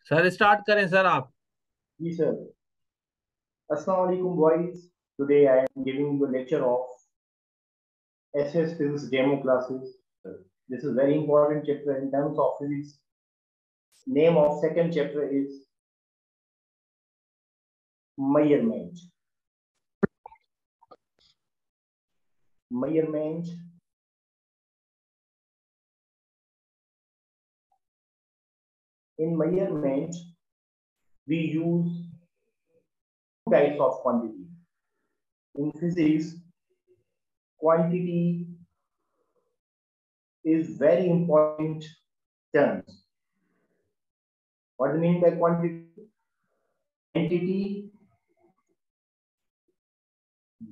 Sir start करें sir आप। जी sir. अस्सलाम वालेकुम boys. Today I am giving the lecture of SS physics demo classes. This is very important chapter in terms of physics. Name of second chapter is measurement. Measurement. In measurement, we use two types of quantity. In physics, quantity is very important terms. What do you mean by quantity? Quantity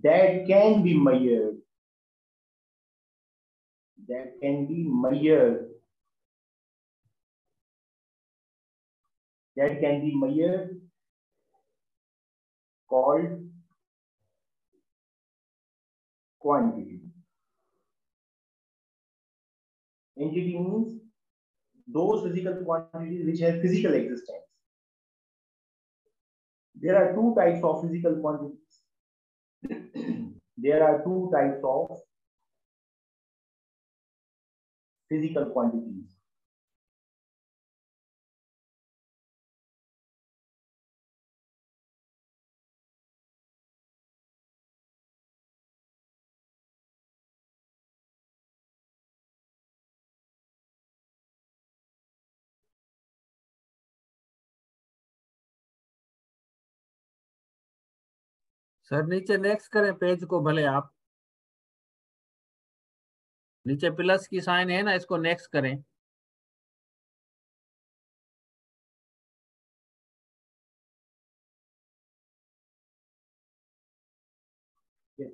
that can be measured. That can be measured. That can be measured called quantity. Entity means those physical quantities which have physical existence. There are two types of physical quantities. There are two types of physical quantities. Sir नीचे next करें page को भले आप। नीचे plus की sign है ना, इसको नेक्स्ट करें। Yes.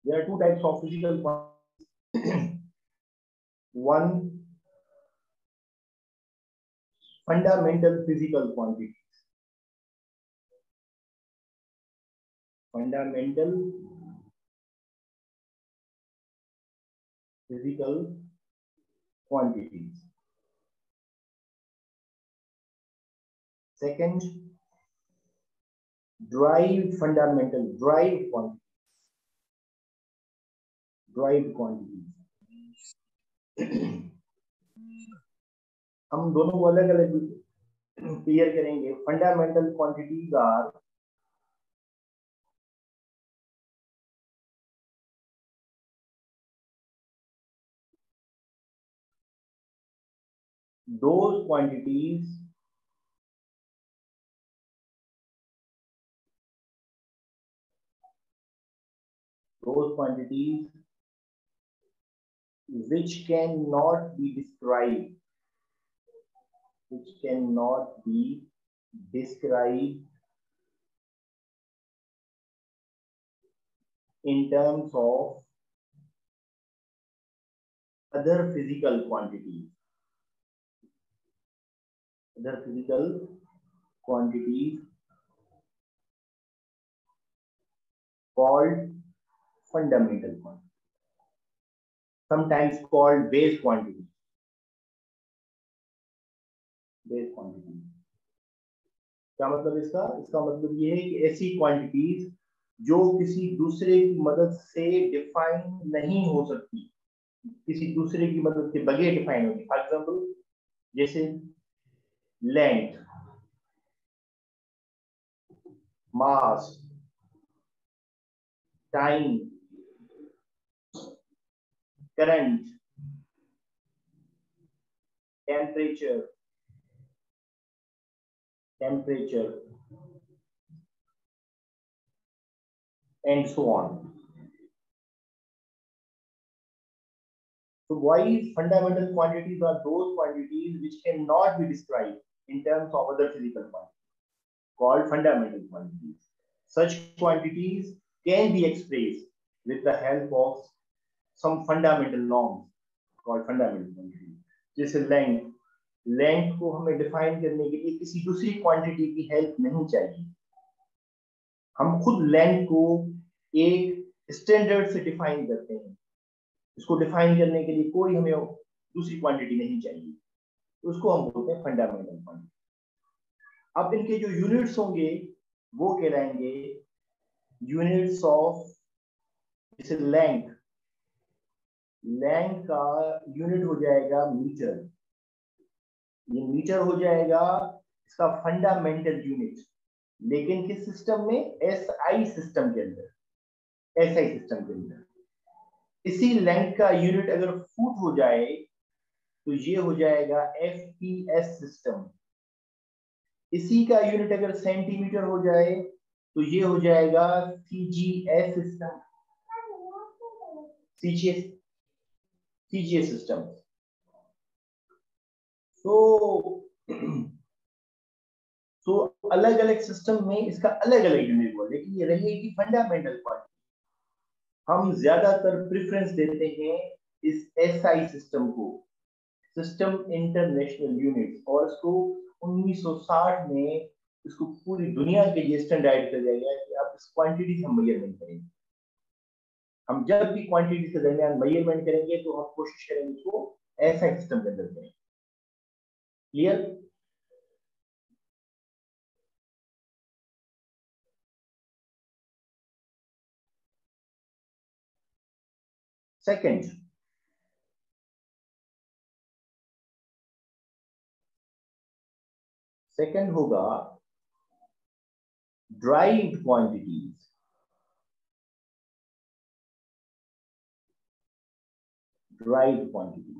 There are two types of physical quantities. One, fundamental physical quantities. Fundamental physical quantities. Second, derived quantities. Derived quantities. हम दोनों को अलग अलग क्लियर करेंगे. Fundamental quantities are those quantities which cannot be described in terms of other physical quantities. Other physical quantities called fundamental quantities, sometimes called base quantities. Base quantities. क्या मतलब इसका? इसका मतलब ये है कि ऐसी क्वांटिटीज जो किसी दूसरे की मदद से डिफाइन नहीं हो सकती, किसी दूसरे की मदद के बगैर डिफाइन होगी. फॉर एग्जांपल जैसे length, mass, time, current, temperature and so on. So why fundamental quantities are those quantities which cannot be described in terms of other physical quantities, called fundamental quantities. Such quantities can be expressed with the help of some fundamental norms called fundamental quantities. जैसे length को हमें define करने के लिए किसी दूसरी quantity की help नहीं चाहिए. हम खुद लेंथ को एक स्टैंडर्ड से डिफाइन करते हैं. इसको डिफाइन करने के लिए कोई हमें दूसरी क्वांटिटी नहीं चाहिए. उसको हम बोलते हैं फंडामेंटल क्वांटिटी। अब इनके जो यूनिट्स होंगे वो कहलाएंगे यूनिट्स ऑफ, जैसे लेंथ, लेंथ का यूनिट हो जाएगा मीटर, ये मीटर हो जाएगा इसका फंडामेंटल यूनिट। लेकिन किस सिस्टम में? एसआई सिस्टम के अंदर, एसआई सिस्टम के अंदर। इसी लेंथ का यूनिट अगर फुट हो जाए तो ये हो जाएगा एफपीएस सिस्टम। इसी का यूनिट अगर सेंटीमीटर हो जाए तो ये हो जाएगा CGS system, CGS, CGS system. तो अलग अलग सिस्टम में इसका अलग अलग यूनिट हुआ, लेकिन ये रहेगी फंडामेंटल क्वांटिटी। हम ज्यादातर प्रेफरेंस देते हैं इस एसआई सिस्टम को, सिस्टम इंटरनेशनल यूनिट्स, और इसको 1960 में इसको पूरी दुनिया के लिए स्टैंडर्ड कर दिया गया कि आप इस क्वांटिटी से हम मेजरमेंट करेंगे। हम जब भी क्वांटिटी के दरमियान मेजरमेंट करेंगे तो हम कोशिश करेंगे इसको एसआई सिस्टम के अंदर करें। क्लियर? सेकंड, सेकंड होगा derived quantities. Derived quantities,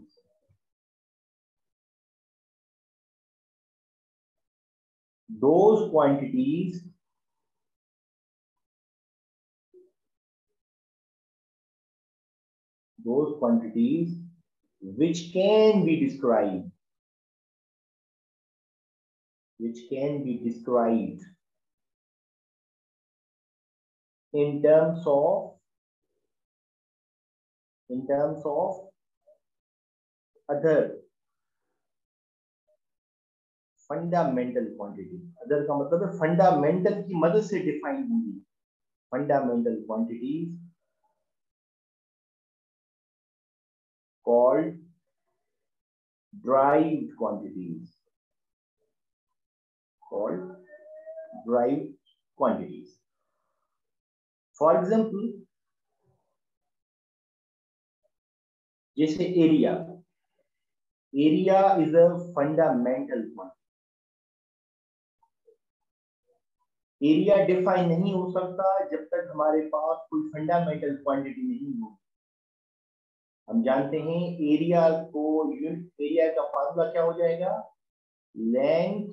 those quantities which can be described, in terms of other fundamental quantity. Other का मतलब है फंडामेंटल की मदद से डिफाइन होंगी। Fundamental quantities called derived quantities, for example, जैसे area, area is a fundamental quantity. Area define नहीं हो सकता जब तक हमारे पास कोई फंडामेंटल क्वांटिटी नहीं हो। हम जानते हैं एरिया को, यूनिट एरिया का फार्मूला क्या हो जाएगा? Length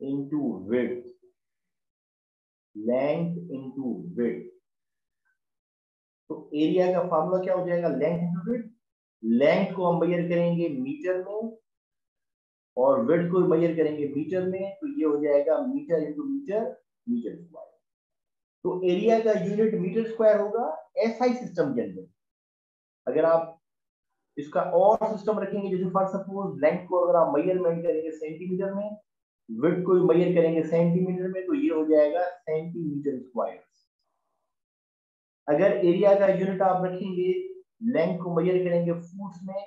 into width, length into width. तो एरिया का फार्मूला क्या हो जाएगा? Length into width. लेंथ को हम मेजर करेंगे मीटर में और विड्थ को मेजर करेंगे मीटर में, तो ये हो जाएगा metre into metre, metre square. तो एरिया का यूनिट मीटर स्क्वायर होगा एसआई सिस्टम के अंदर। अगर आप इसका और सिस्टम रखेंगे, जैसे फॉर सपोज लेंथ को अगर आप मेजरमेंट करेंगे सेंटीमीटर में, विड्थ को मेजर करेंगे सेंटीमीटर में, तो ये हो जाएगा सेंटीमीटर स्क्वायर। अगर एरिया का यूनिट आप रखेंगे, लेंथ को मेजर करेंगे फुट में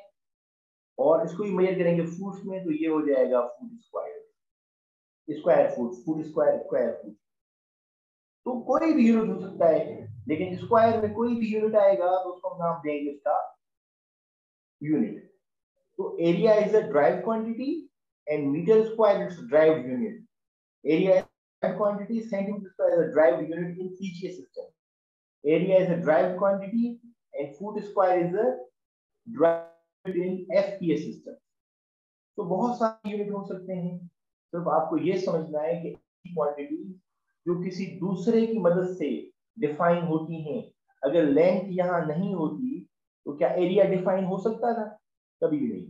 और इसको भी मेजर करेंगे फुट में, तो ये हो जाएगा foot square, square foot, foot square, square foot. तो कोई भी यूनिट हो सकता है, लेकिन स्क्वायर में कोई भी यूनिट आएगा तो उसको हम नाम देंगे इसका यूनिट। तो area is a derived quantity and metre square is derived unit. Area is quantity, centimeter square is a derived unit in CGS system. Area is a derived quantity and foot square is a derived in FPS system. तो बहुत सारे unit हो सकते हैं, सिर्फ आपको ये समझना है कि क्वांटिटी जो किसी दूसरे की मदद से डिफाइन होती हैं, अगर लेंथ यहाँ नहीं होती तो क्या एरिया डिफाइन हो सकता था? कभी भी नहीं।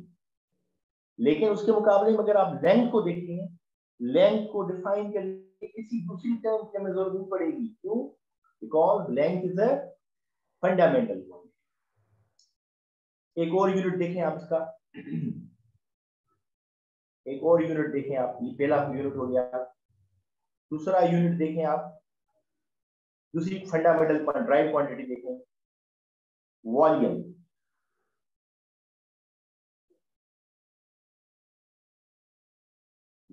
लेकिन उसके मुकाबले में अगर आप लेंथ को देखें, लेंथ को डिफाइन करने किसी दूसरी टर्म की हमें जरूरत नहीं पड़ेगी। क्यों? Because length is a fundamental quantity. एक और यूनिट देखें आप इसका, एक और यूनिट देखें आप, ये पहला यूनिट हो गया। दूसरा यूनिट देखें आप, दूसरी फंडामेंटल ड्राइव क्वांटिटी देखें, वॉल्यूम।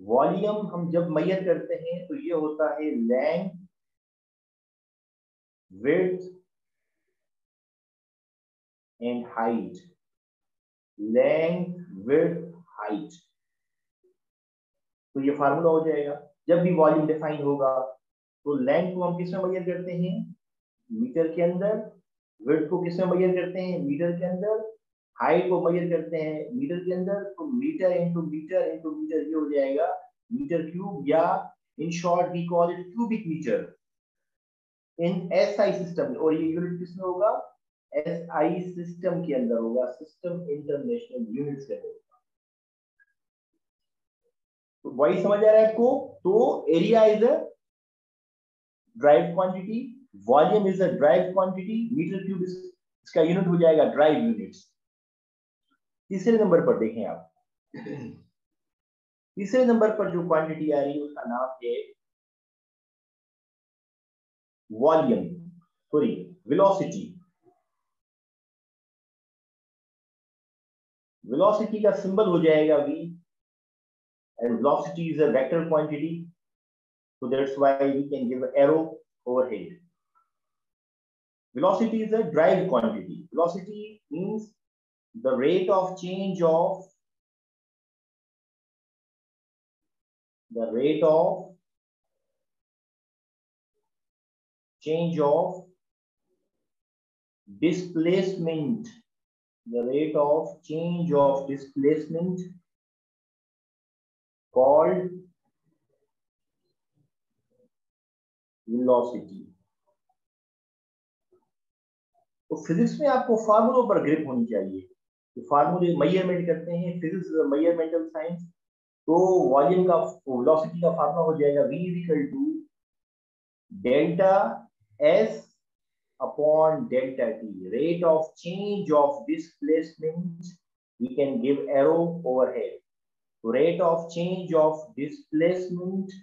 वॉल्यूम हम जब मेजर करते हैं तो ये होता है length, width and height. Length, width, height, तो ये फार्मूला हो जाएगा। जब भी वॉल्यूम डिफाइन होगा तो लेंथ को हम किस में मेजर करते हैं, मीटर के अंदर। विड्थ को किस में मेजर करते हैं, मीटर के अंदर। हाइट को मेजर करते हैं मीटर के अंदर। तो metre into metre into metre ये हो जाएगा मीटर क्यूब, या in short we call it cubic metre in SI system. और ये यूनिट किसमें होगा, एसआई सिस्टम के अंदर होगा, सिस्टम इंटरनेशनल यूनिट्स के अंदर। तो वही समझ आ रहा है आपको। तो area is a derived quantity, volume is a derived quantity, metre cube इसका यूनिट हो जाएगा ड्राइव यूनिट्स। तीसरे नंबर पर देखें आप, तीसरे नंबर पर जो क्वांटिटी आ रही है उसका नाम है वॉल्यूम, सॉरी वेलोसिटी। वेलोसिटी का सिंबल हो जाएगा v, and velocity is a vector quantity, so that's why we can give an arrow overhead. Velocity is a drive quantity. Velocity means the rate of change of displacement, the rate of change of displacement called velocity. तो physics में आपको फार्मूलों पर grip होनी चाहिए। तो फार्मूले measurement करते हैं, फिजिक्स इज मेजरमेंटल साइंस। तो वॉल्यूम का, वेलोसिटी का फार्मूला हो जाएगा v is equal to delta s upon delta t, rate of change of displacement, we can give arrow overhead. Rate of change of displacement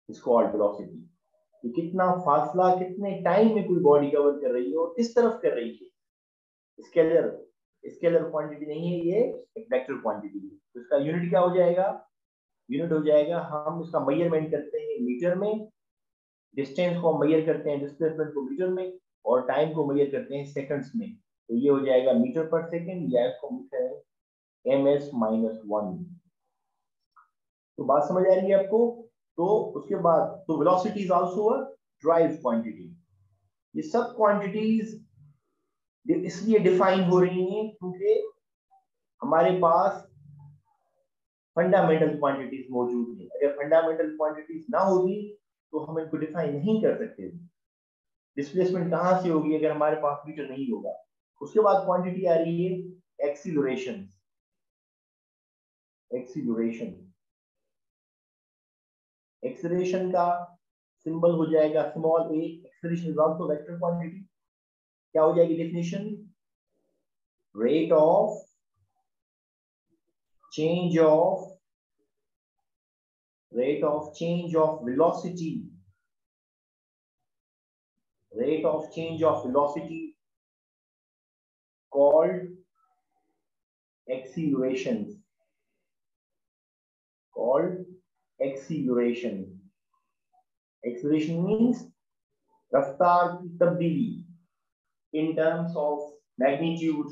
is called velocity. कि कितना फासला कितने time में कोई बॉडी कवर कर रही है और किस तरफ कर रही है। स्केलर क्वांटिटी नहीं है, ये एक वेक्टर क्वांटिटी है। तो इसका यूनिट क्या हो जाएगा, यूनिट हो जाएगा, हम इसका मेजरमेंट करते हैं मीटर में, डिस्टेंस को मेजर करते हैं डिस्प्लेसमेंट को मीटर में, और टाइम को मेजर करते हैं सेकंड्स में। तो ये हो जाएगा मीटर पर सेकंड, या इसको लिखते हैं ms-1। तो बात समझ आ रही है आपको। तो उसके बाद तो velocity is also a derived quantity. ये सब क्वांटिटीज इसलिए डिफाइन हो रही हैं क्योंकि हमारे पास फंडामेंटल क्वांटिटीज मौजूद है। अगर फंडामेंटल क्वांटिटीज ना होगी तो हम इनको डिफाइन नहीं कर सकते। डिस्प्लेसमेंट कहां से होगी अगर हमारे पास मीटर नहीं होगा। उसके बाद क्वांटिटी आ रही है एक्सीलरेशन। एक्सीलरेशन का सिंबल हो जाएगा small a। Acceleration is also vector quantity. क्या हो जाएगी definition, rate of change of velocity, rate of change of velocity called acceleration. Acceleration means रफ्तार की तब्दीली, in terms of magnitude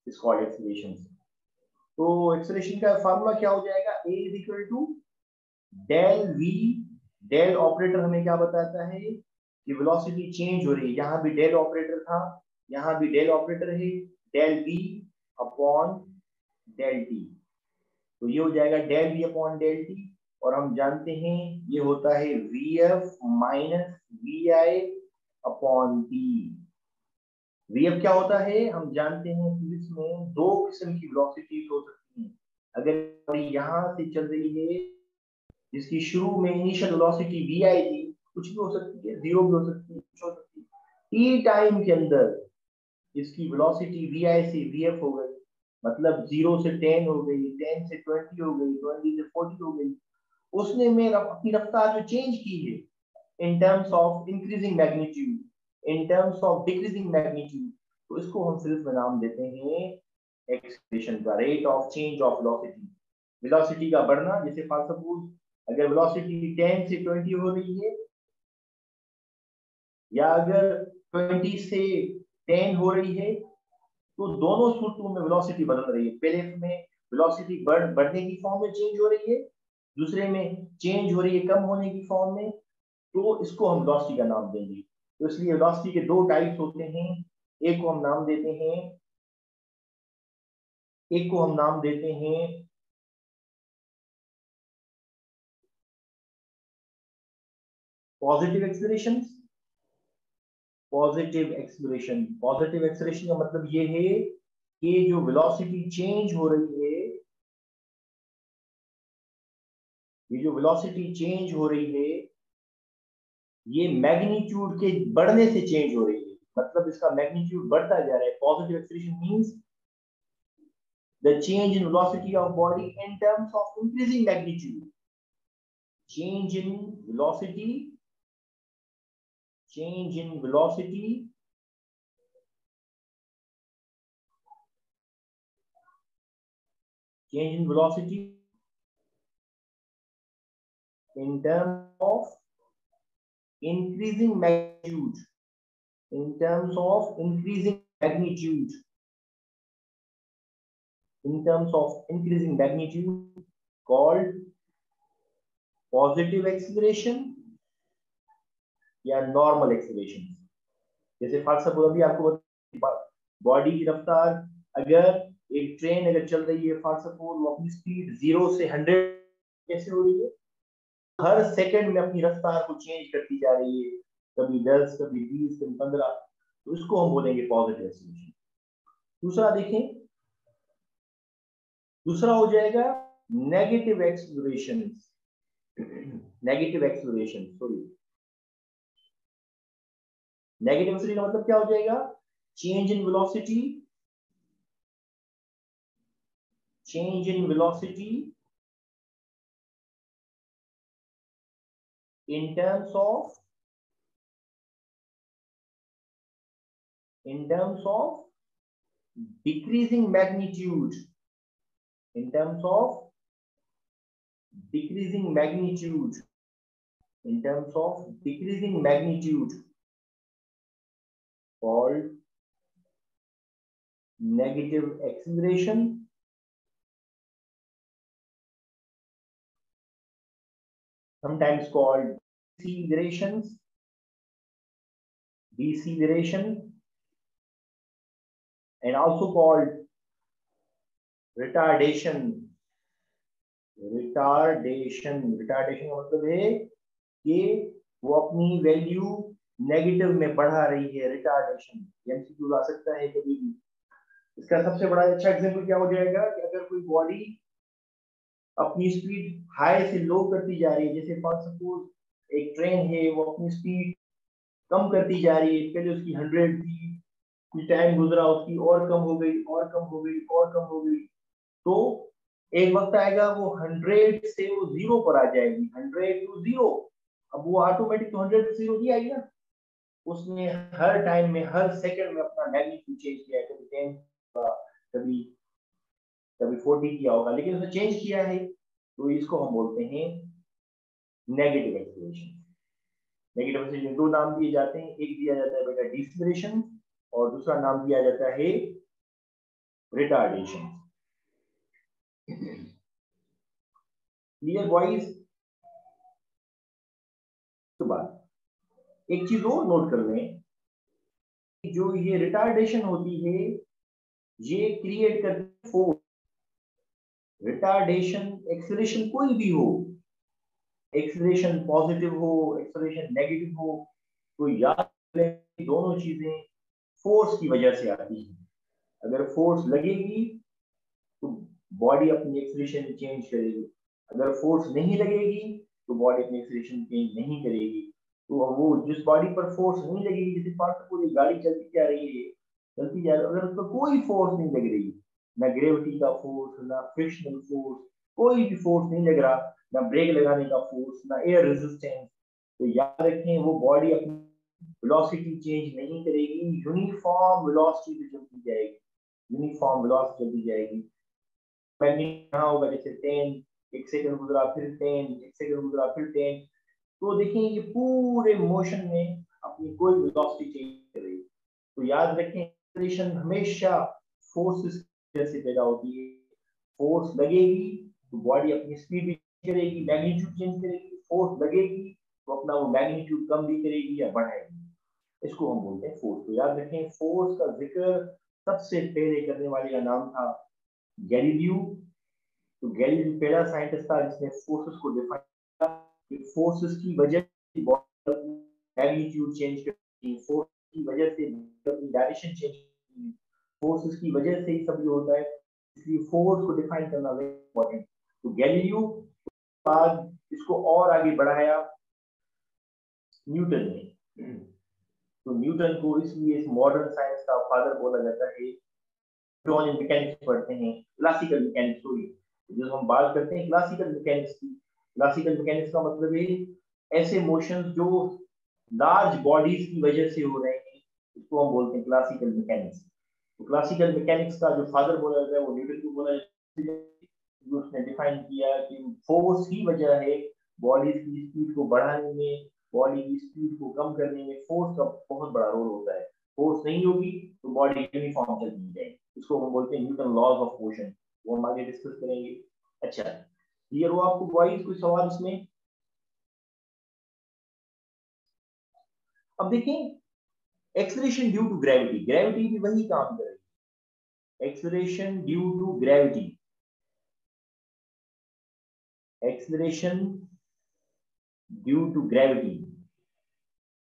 is called acceleration. तो acceleration का फार्मूला क्या हो जाएगा, a is equal to del v। del operator हमें क्या बताता है कि वेलोसिटी चेंज हो रही है। यहाँ भी डेल ऑपरेटर था, यहाँ भी डेल ऑपरेटर है, del v upon del t। तो ये हो जाएगा del v upon del t, और हम जानते हैं ये होता है vf minus vi upon t। vf क्या होता है, हम जानते हैं फिजिक्स में दो किस्म की वेलोसिटीज हो सकती हैं। अगर यहाँ से चल रही है जिसकी शुरू में इनिशियल वेलोसिटी vi थी, कुछ भी हो सकती है, जीरो भी हो सकती है, कुछ हो सकती है। टी टाइम के अंदर इसकी वेलोसिटी vi से vf हो गई, मतलब 0 से 10 हो गई, 10 से 20 हो गई, 20 से 40 हो गई। उसने में अपनी रफ्तार जो चेंज की है in terms of increasing magnitude, in terms of decreasing magnitude, तो इसको हम सिर्फ नाम देते हैं एक्सेलरेशन का, rate of change of velocity, velocity का बढ़ना। जैसे फॉर सपोज अगर वेलोसिटी 10 से 20 हो रही है, या अगर 20 से 10 हो रही है, तो दोनों सूत्रों में वेलोसिटी बदल रही है। पहले में वेलोसिटी बढ़ने की फॉर्म में चेंज हो रही है, दूसरे में चेंज हो रही है कम होने की फॉर्म में, तो इसको हम वेलोसिटी का नाम देंगे। तो इसलिए वेलोसिटी के दो टाइप्स होते हैं, एक को हम नाम देते हैं, एक को हम नाम देते हैं positive acceleration. Positive acceleration, positive acceleration का मतलब ये है कि जो वेलोसिटी चेंज हो रही है, ये जो वेलोसिटी चेंज हो रही है, ये मैग्नीट्यूड के बढ़ने से चेंज हो रही है, मतलब इसका मैग्नीट्यूड बढ़ता जा रहा है। Positive acceleration means the change in velocity of body in terms of increasing magnitude. Change in velocity, change in velocity change in velocity in terms of increasing magnitude, in terms of increasing magnitude, in terms of increasing magnitude, called positive acceleration या normal acceleration। जैसे for suppose अभी आपको body की रफ्तार, अगर एक train अगर चल रही है, फॉर सपोज वो अपनी स्पीड 0 से 100 कैसे हो रही है, हर सेकंड में अपनी रफ्तार को चेंज करती जा रही है, कभी 10, कभी 20, कभी 15, तो इसको हम बोलेंगे पॉजिटिव एक्सीलरेशन। दूसरा देखें, दूसरा हो जाएगा negative acceleration. Negative acceleration, sorry, negative acceleration का मतलब क्या हो जाएगा? Change in velocity, change in velocity in terms of decreasing magnitude, in terms of decreasing magnitude, in terms of decreasing magnitude, called negative acceleration, sometimes called deceleration, and also called retardation। retardation retardation का मतलब है कि वो अपनी value negative में बढ़ा रही है, रिटार्डेशन। एमसीक्यू आ सकता है कभी भी। इसका सबसे बड़ा अच्छा एग्जांपल क्या हो जाएगा कि अगर कोई बॉडी अपनी स्पीड हाई से लो करती जा रही है, जैसे फॉर सपोज एक ट्रेन है, वो अपनी स्पीड कम करती जा रही है, पहले उसकी 100 थी, कुछ टाइम गुजरा उसकी और कम हो गई, और कम हो गई, और कम हो गई, तो एक वक्त आएगा वो 100 से वो 0 पर आ जाएगी, 100 to 0। अब वो ऑटोमेटिक तो 100 से 0 नहीं आएगी ना, उसने हर टाइम में, हर सेकंड में अपना मैग्नीट्यूड चेंज किया है, कभी 10, कभी कभी 40 किया होगा, लेकिन उसने चेंज किया है, तो इसको हम बोलते हैं नेगेटिव एक्सीलरेशन। नेगेटिव एक्सीलरेशन दो नाम दिए जाते हैं, एक दिया जाता है बेटा डिसेलरेशन, और दूसरा नाम दिया जाता है रिटार्डेशन। Clear boys? तो बात एक चीज और नोट कर लें, जो ये रिटार्डेशन होती है, ये क्रिएट करती है फोर्स। रिटार्डेशन, एक्सीलरेशन कोई भी हो, एक्सीलरेशन पॉजिटिव हो, एक्सीलरेशन नेगेटिव हो, तो याद रखें दोनों चीजें फोर्स की वजह से आती है। अगर फोर्स लगेगी तो बॉडी अपनी एक्सीलरेशन चेंज करेगी, अगर फोर्स नहीं लगेगी तो बॉडी अपनी एक्सीलरेशन चेंज नहीं करेगी। तो वो जिस बॉडी पर फोर्स नहीं लगेगी, जैसे पूरी गाड़ी चलती जा रही है, चलती जा रही है, अगर उस पर कोई फोर्स नहीं लग रही, ना ग्रेविटी का फोर्स, ना फ्रिक्शनल फोर्स, कोई भी फोर्स नहीं लग रहा, ना ब्रेक लगाने का फोर्स, ना एयर रेजिस्टेंस, तो याद रखें वो बॉडी अपनी वेलोसिटी चेंज नहीं करेगी, यूनिफॉर्म वेलोसिटी पे चलती जाएगी। यूनिफॉर्म वेलोसिटी चलती जाएगी। मैग्नीट्यूड यहाँ होगा जैसे 10, 1 सेकंड गुजरा फिर 10, 1 सेकंड गुजरा फिर 10। तो देखिए ये पूरे मोशन में अपनी कोई वेलोसिटी चेंज कर रही है। तो याद रखें एक्सेलरेशन हमेशा फोर्सेस की वजह से पैदा होती है। फोर्स लगेगी तो बॉडी अपनी स्पीड भी करेगी, मैग्नीट्यूड चेंज करेगी। फोर्स लगेगी तो अपना वो मैग्नीट्यूड कम भी करेगी या बढ़ाएगी। इसको हम बोलते हैं फोर्स। तो याद रखें फोर्स का जिक्र सबसे पहले करने वाले का नाम था गैलीलियो। तो गैलीलियो पहला साइंटिस्ट था जिसने फोर्सेस को डिफाइन किया कि फोर्सेस की वजह से मैग्नीट्यूड चेंज करती है, फोर्स की वजह से डायरेक्शन चेंज करती है, फोर्सेस की वजह से ही सब ये होता है। इसलिए फोर्स को डिफाइन करना वेरी इंपॉर्टेंट। तो गैलीलियो बाद इसको और आगे बढ़ाया न्यूटन ने। तो न्यूटन को इसलिए इस मॉडर्न साइंस का फादर बोला जाता है। जो हम मैकेनिक्स पढ़ते हैं, क्लासिकल मैकेनिक्स, सॉरी, जो हम बात करते हैं क्लासिकल मैकेनिक्स की। क्लासिकल मैकेनिक्स का मतलब है ऐसे मोशंस जो लार्ज बॉडीज की वजह से हो रहे हैं, इसको हम बोलते हैं क्लासिकल मैकेनिक्स। तो क्लासिकल मैकेनिक्स का जो फादर बोला जाता है वो न्यूटन को बोला जाता है। उसने डिफाइन किया कि फोर्स ही वजह है बॉडीज की स्पीड को बढ़ाने में, बॉडी की स्पीड को कम करने में फोर्स का बहुत बड़ा रोल होता है। फोर्स नहीं होगी तो बॉडी यूनिफॉर्म चलती जाएगी। इसको हम बोलते हैं न्यूटन लॉज ऑफ मोशन। वो हम आगे डिस्कस करेंगे। अच्छा, क्लियर हो आपको बॉयज? कोई सवाल इसमें? अब देखें acceleration due to gravity. Gravity भी वही काम करेगी। Acceleration due to gravity, acceleration due to gravity.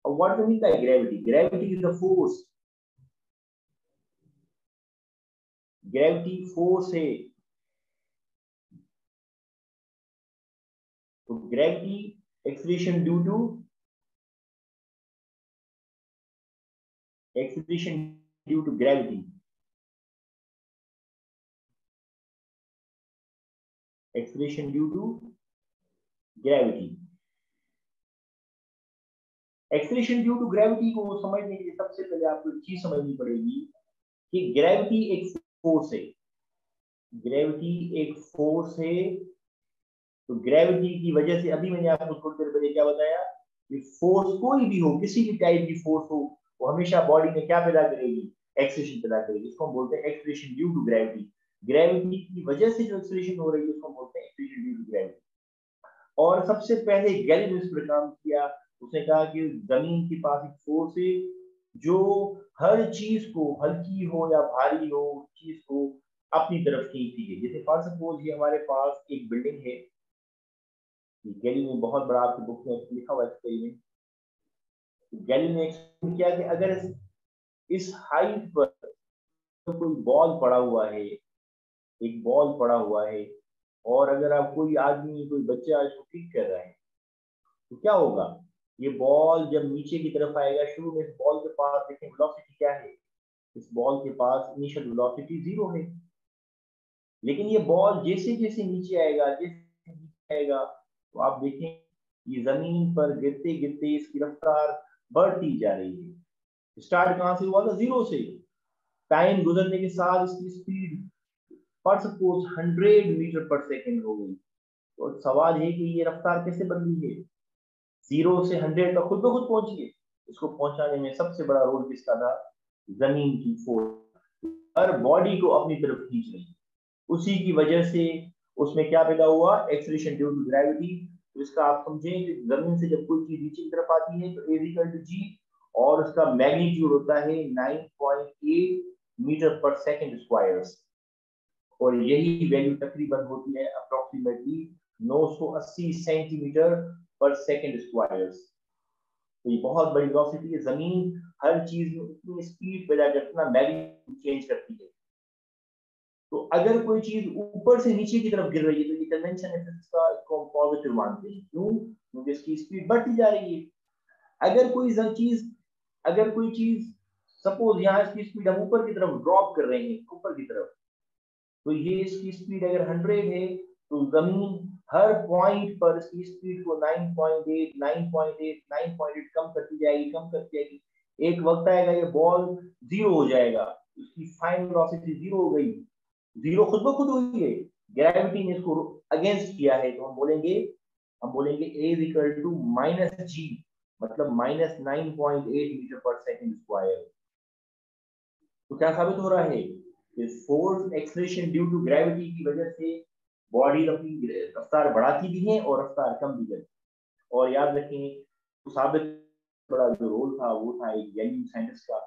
What do you mean by gravity? Gravity is the force. Gravity force है। तो gravity acceleration due to acceleration due to gravity, acceleration due to gravity। Acceleration due to gravity को समझने के लिए सबसे पहले आपको एक चीज समझनी पड़ेगी कि ग्रेविटी एक फोर्स है। ग्रेविटी एक फोर्स है। तो ग्रेविटी की वजह से अभी मैंने आपको थोड़ी देर पहले क्या बताया कि फोर्स कोई भी हो, किसी भी टाइप की फोर्स हो, वो हमेशा बॉडी में क्या पैदा करेगी? एक्सेलरेशन पैदा करेगी। इसको हम बोलते हैं acceleration due to gravity. Gravity की वजह से जो एक्सेलरेशन हो रही है उसको हम बोलते हैं एक्सेलरेशन ड्यू टू ग्रेविटी। और सबसे पहले गैलीलियो ने इस पर काम किया। उसने कहा कि जमीन के पास एक फोर्स है जो हर चीज को, हल्की हो या भारी हो, चीज को अपनी तरफ खींचती है। जैसे फॉर सपोज ये हमारे पास एक बिल्डिंग है। गैलीलियो ने बहुत बड़ा आपकी बुक में लिखा हुआ एक्सपेरिमेंट। गैलीलियो ने एक्सपेरिमेंट किया कि अगर इस हाइट पर तो कोई बॉल पड़ा हुआ है, एक बॉल पड़ा हुआ है, और अगर आप कोई आदमी, कोई बच्चा इसको किक कर रहा है तो क्या होगा? ये बॉल जब नीचे की तरफ आएगा, शुरू में इस बॉल के पास देखें वेलोसिटी क्या है? इस बॉल के पास इनिशियल वेलोसिटी 0 है। लेकिन ये बॉल जैसे जैसे नीचे आएगा, जैसे नीचे आएगा, तो आप देखें ये जमीन पर गिरते गिरते इसकी रफ्तार बढ़ती जा रही है। स्टार्ट कहां से हुआ था? 0 से। टाइम गुजरने के साथ इसकी स्पीड फॉर सपोज 100 मीटर पर सेकेंड हो गई। तो सवाल है कि ये रफ्तार कैसे बदली है? 0 से 100 तक खुद ब खुद पहुंची है। इसको पहुंचाने में सबसे बड़ा रोल किसका था? जमीन की फोर्स हर बॉडी को अपनी तरफ खींच रही है। उसी की वजह से उसमें क्या पैदा हुआ? Acceleration due to gravity. तो इसका आप समझें कि जमीन से जब कोई चीज नीचे की तरफ आती है तो A इक्वल टू G, और उसका मैग्नीट्यूड होता है 9.8 मीटर पर सेकेंड स्क्वायर। और यही वैल्यू तकरीबन होती है अप्रोक्सीमेटली 980 सेंटीमीटर पर सेकेंड स्क्वायर। तो ये बहुत बड़ी वेलोसिटी है। जमीन हर चीज में इतनी स्पीड पैदा करती है, मैग्नीट्यूड चेंज करती है। तो अगर कोई चीज ऊपर से नीचे की तरफ गिर रही है तो ये कन्वेंशन है फिजिक्स का, इसको हम पॉजिटिव मानते हैं। क्यों? क्योंकि इसकी स्पीड बढ़ती जा रही है। अगर कोई चीज सपोज यहाँ इसकी स्पीड हम ऊपर की तरफ ड्रॉप कर रहे हैं, ऊपर की तरफ, तो ये इसकी स्पीड अगर 100 है तो जमीन हर पॉइंट पर इसकी स्पीड को 9.8 9.8 9.8 कम करती जाएगी, कम करती जाएगी। एक वक्त आएगा ये बॉल 0 हो जाएगा। उसकी फाइनल वेलोसिटी जीरो हो गई, जीरो खुद ब खुद हुई है, ग्रेविटी ने इसको अगेंस्ट किया है, तो हम बोलेंगे A is equal to minus G, मतलब माइनस 9.8 मीटर पर सेकेंड स्क्वायर। तो क्या साबित हो रहा है कि force acceleration due to gravity की वजह से बॉडी अपनी रफ्तार बढ़ाती भी है और रफ्तार कम भी करती है। और याद रखें, तो साबित बड़ा जो रोल था वो था एक गैलीलियो साइंटिस्ट का।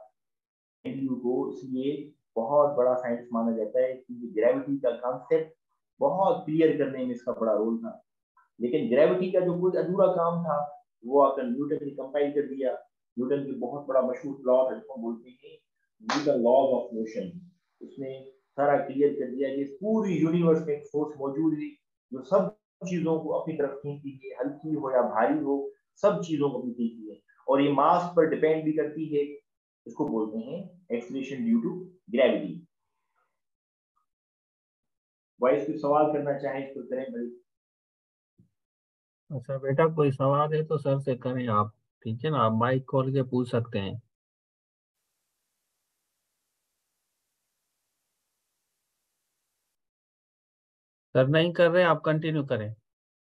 गैलीलियो को इसलिए बहुत बड़ा साइंटिस्ट माना जाता है क्योंकि ग्रेविटी का कॉन्सेप्ट बहुत क्लियर करने में इसका बड़ा रोल था। लेकिन ग्रेविटी का जो कुछ अधूरा काम था वो आकर न्यूटन ने कंपाइल कर दिया। न्यूटन के बहुत बड़ा मशहूर लॉ है जिसको बोलते हैं न्यूटन लॉज ऑफ मोशन। उसने सारा क्लियर कर दिया कि पूरी यूनिवर्स में एक फोर्स मौजूद है जो सब चीजों को अपनी तरफ खींचती है, हल्की हो या भारी हो, सब चीजों को अपनी खींचती है, और ये मास पर डिपेंड भी करती है। इसको बोलते हैं एक्सलेशन ड्यू टू ग्रेविटी। वाइस कुछ सवाल करना चाहे इस पर करें भाई। अच्छा बेटा, कोई सवाल है तो सर से करें आप, ठीक है ना, आप माइक खोल के पूछ सकते हैं। सर नहीं कर रहे, आप कंटिन्यू करें।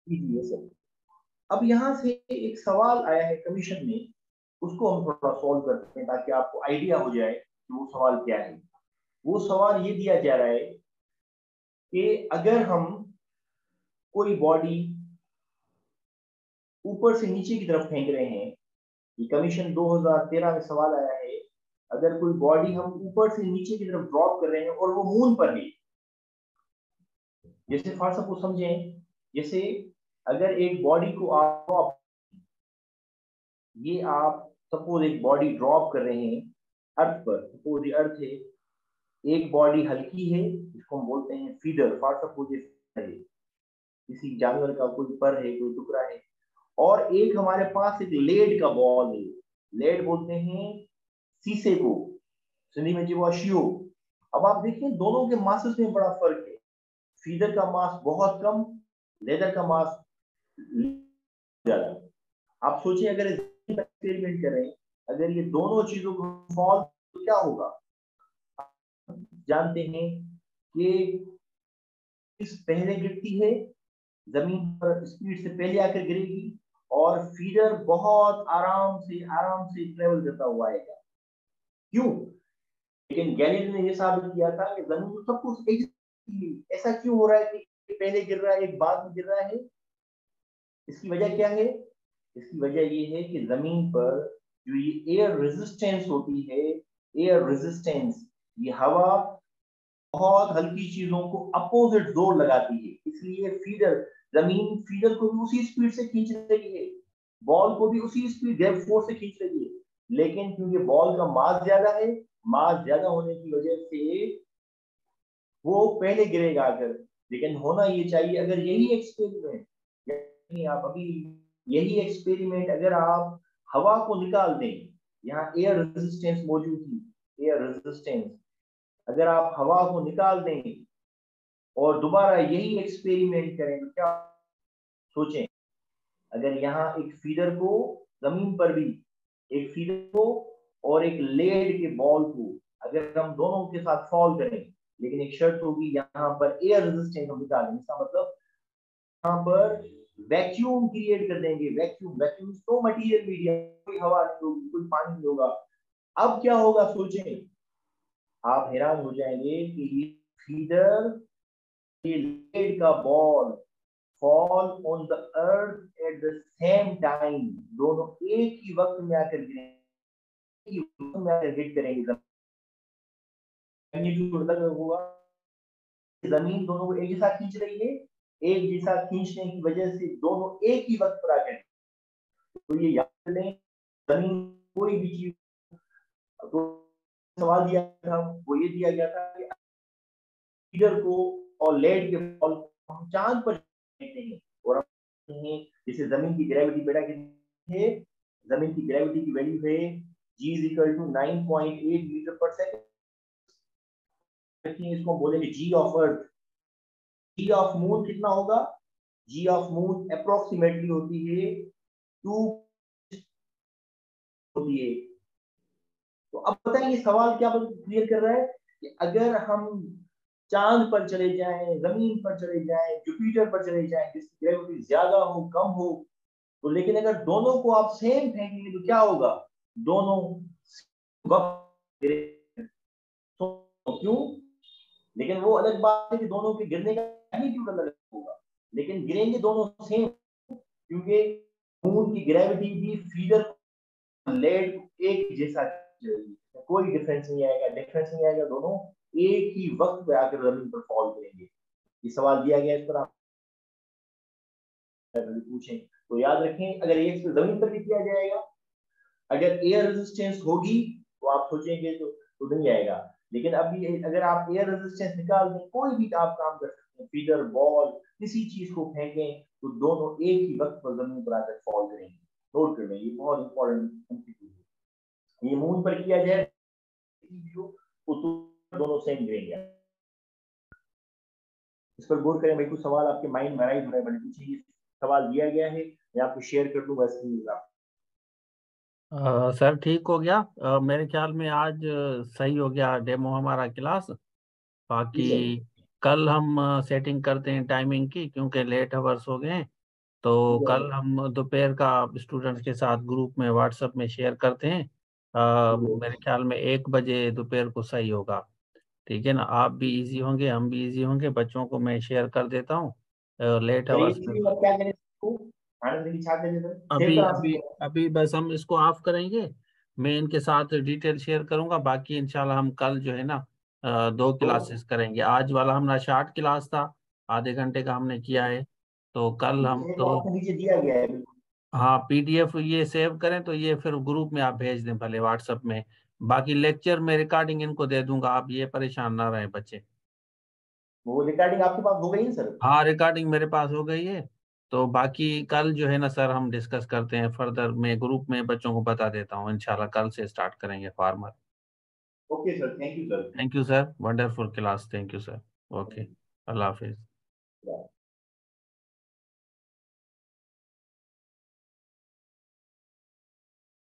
जी जी सर। अब यहाँ से एक सवाल आया है कमीशन में, उसको हम थोड़ा सॉल्व करते हैं ताकि आपको आइडिया हो जाए कि वो सवाल क्या है। वो सवाल ये दिया जा रहा है कि अगर हम कोई बॉडी ऊपर से नीचे की तरफ फेंक रहे हैं, ये कमीशन 2013 में सवाल आया है, अगर कोई बॉडी हम ऊपर से नीचे की तरफ ड्रॉप कर रहे हैं और वो मून पर है, जैसे फॉर सपोज समझें, जैसे अगर एक बॉडी को आप, ये आप सपोज एक बॉडी ड्रॉप कर रहे हैं अर्थ पर, सपोज ये अर्थ है, एक बॉडी हल्की है जिसको हम बोलते हैं फीडर, फॉर सपोज ये है, किसी जानवर का कोई पर है, कोई टुकड़ा है, और एक हमारे पास एक लेड का बॉल है, लेड बोलते हैं शीशे को, सिंधी में जी वो शियो। अब आप देखिए दोनों के मासेस में बड़ा फर्क है, फीडर का मास बहुत कम, लेदर का मास ज्यादा। आप सोचिए अगर एक्सपेरिमेंट करें, अगर ये दोनों चीजों को फॉल तो क्या होगा। जानते हैं कि इस पहले गिरती है, जमीन पर स्पीड से पहले आकर गिरेगी, और फीडर बहुत आराम से ट्रेवल करता हुआ आएगा। क्यों? लेकिन गैलीलियो ने यह साबित किया था कि जमीन तो सब कुछ एक, ऐसा क्यों हो रहा है कि पहले गिर रहा है एक बाद में गिर रहा है। इसकी वजह क्या है? इसकी वजह ये है कि जमीन पर जो ये एयर रेजिस्टेंस होती है, एयर रेजिस्टेंस, ये हवा बहुत हल्की चीजों को अपोजिट जोर लगाती है, इसलिए जमीन फीडर को भी उसी स्पीड से खींच रही है, बॉल को भी उसी स्पीड ग्रेविटी फोर्स से खींच रही है। लेकिन क्योंकि बॉल का मास ज्यादा है, मास ज्यादा होने की वजह से वो पहले गिरेगा अगर। लेकिन होना ये चाहिए, अगर यही एक्सपेरिमेंट आप अभी यही एक्सपेरिमेंट अगर आप हवा को निकाल दें, यहाँ एयर रेजिस्टेंस मौजूद थी, एयर रेजिस्टेंस, अगर आप हवा को निकाल दें और दोबारा यही एक्सपेरिमेंट करें तो क्या सोचें, अगर यहाँ एक फीडर को, जमीन पर भी एक फीडर को और एक लेड के बॉल को अगर हम दोनों के साथ फॉल करें, लेकिन एक शर्त होगी, यहाँ पर एयर रेजिस्टेंस हम निकालें, इसका मतलब यहाँ पर वैक्यूम क्रिएट कर देंगे, वैक्यूम तो मटेरियल मीडिया, कोई हवा नहीं होगी, कोई पानी नहीं होगा। अब क्या होगा सोचें, आप हैरान हो जाएंगे कि ये फीडर, ये लेड का ball fall on the earth at the same time, दोनों एक ही वक्त में आकर गिरेंगे, एक ही वक्त में आकर हिट करेंगे, मैग्नीट्यूड अलग होगा, जमीन दोनों को एक जैसा खींच रही है, एक जैसा खींचने की वजह से दोनों एक ही वक्त पर आकर, तो ये याद कर लें, जमीन कोई भी चीज, तो सवाल दिया था वो ये दिया गया था कि फीडर को और लेड के बॉल को हम चांद पर देते हैं, और हम जैसे जमीन की ग्रेविटी बेटा कितनी है, जमीन की ग्रेविटी की वैल्यू है g is equal to 9.8 metre पर सेकंड। इसको बोलेंगे g of earth, g of moon कितना होगा, g ऑफ मून अप्रोक्सीमेटली होती है 2 होती है। तो अब बताइए ये सवाल क्या क्लियर कर रहा है कि अगर हम चांद पर चले जाएं, जमीन पर चले जाएं, जुपिटर पर चले जाएं, जिसकी ग्रेविटी ज्यादा हो कम हो, तो लेकिन अगर दोनों को आप सेम फेंकेंगे तो क्या होगा? दोनों वक्त गिरेंगे। तो क्यों? लेकिन वो अलग बात है कि दोनों के गिरने का मैग्नीट्यूड अलग होगा, लेकिन गिरेंगे दोनों सेम, क्योंकि मून की ग्रेविटी भी फीडर लेड एक जैसा चलेगी, कोई डिफरेंस नहीं आएगा, डिफरेंस नहीं आएगा, दोनों एक ही वक्त पे आकर जमीन पर फॉल करेंगे। ये सवाल दिया गया, इस पर आप पूछें तो याद रखें, अगर एक जमीन पर भी किया जाएगा, अगर एयर रेजिस्टेंस होगी तो आप सोचेंगे तो नहीं आएगा, लेकिन अभी अगर आप एयर रेजिस्टेंस निकाल दें, कोई भी आप काम कर सकते हैं, फीडर बॉल किसी चीज को फेंकें तो दोनों एक ही वक्त पर जमीन पर आकर फॉल करेंगे। नोट कर लें, ये बहुत इंपॉर्टेंट है। ये मून पर किया जाए तो दोनों सेम गिरेंगे। इस पर गौर करें भाई, कुछ सवाल आपके माइंड में राइज हो रहा है, बड़े पीछे ये सवाल दिया गया है, मैं आपको शेयर कर दूंगा स्क्रीन आप। सर ठीक हो गया। मेरे ख्याल में आज सही हो गया डेमो हमारा क्लास। जी बाकी सर। कल हम सेटिंग करते हैं टाइमिंग की, क्योंकि लेट आवर्स हो गए हैं। तो जी कल हम दोपहर का स्टूडेंट्स के साथ ग्रुप में व्हाट्सएप में शेयर करते हैं। मेरे ख्याल में 1 बजे दोपहर को सही होगा। ठीक है ना, आप भी इजी होंगे, हम भी इजी होंगे, बच्चों को मैं शेयर कर देता हूँ लेट सर ये आवर्स में। चीज आप क्या करें इसको, खाने से छा के सर सेव अभी करा अभी सकते हैं। अभी बस हम इसको ऑफ करेंगे। मैं इनके साथ डिटेल शेयर करूंगा, बाकी इंशाल्लाह हम कल जो है ना 2 क्लासेस करेंगे। आज वाला हमारा शॉर्ट क्लास था, आधे घंटे का हमने किया है। तो कल हम तो तो आपको नीचे दिया गया है बिल्कुल। हाँ, पीडीएफ ये सेव करें तो ये फिर ग्रुप में आप भेज दें भले व्हाट्सएप में। बाकी लेक्चर में रिकॉर्डिंग इनको दे दूंगा, आप ये परेशान ना रहें बच्चे। वो रिकॉर्डिंग आपके पास हो गई है सर? हाँ, रिकॉर्डिंग मेरे पास हो गई है। तो बाकी कल जो है ना सर हम डिस्कस करते हैं फर्दर, मैं ग्रुप में बच्चों को बता देता हूँ, इंशाल्लाह कल से स्टार्ट करेंगे farmer. Okay sir, thank you sir. Thank you sir, wonderful class, thank you sir. Okay, Allah Hafiz.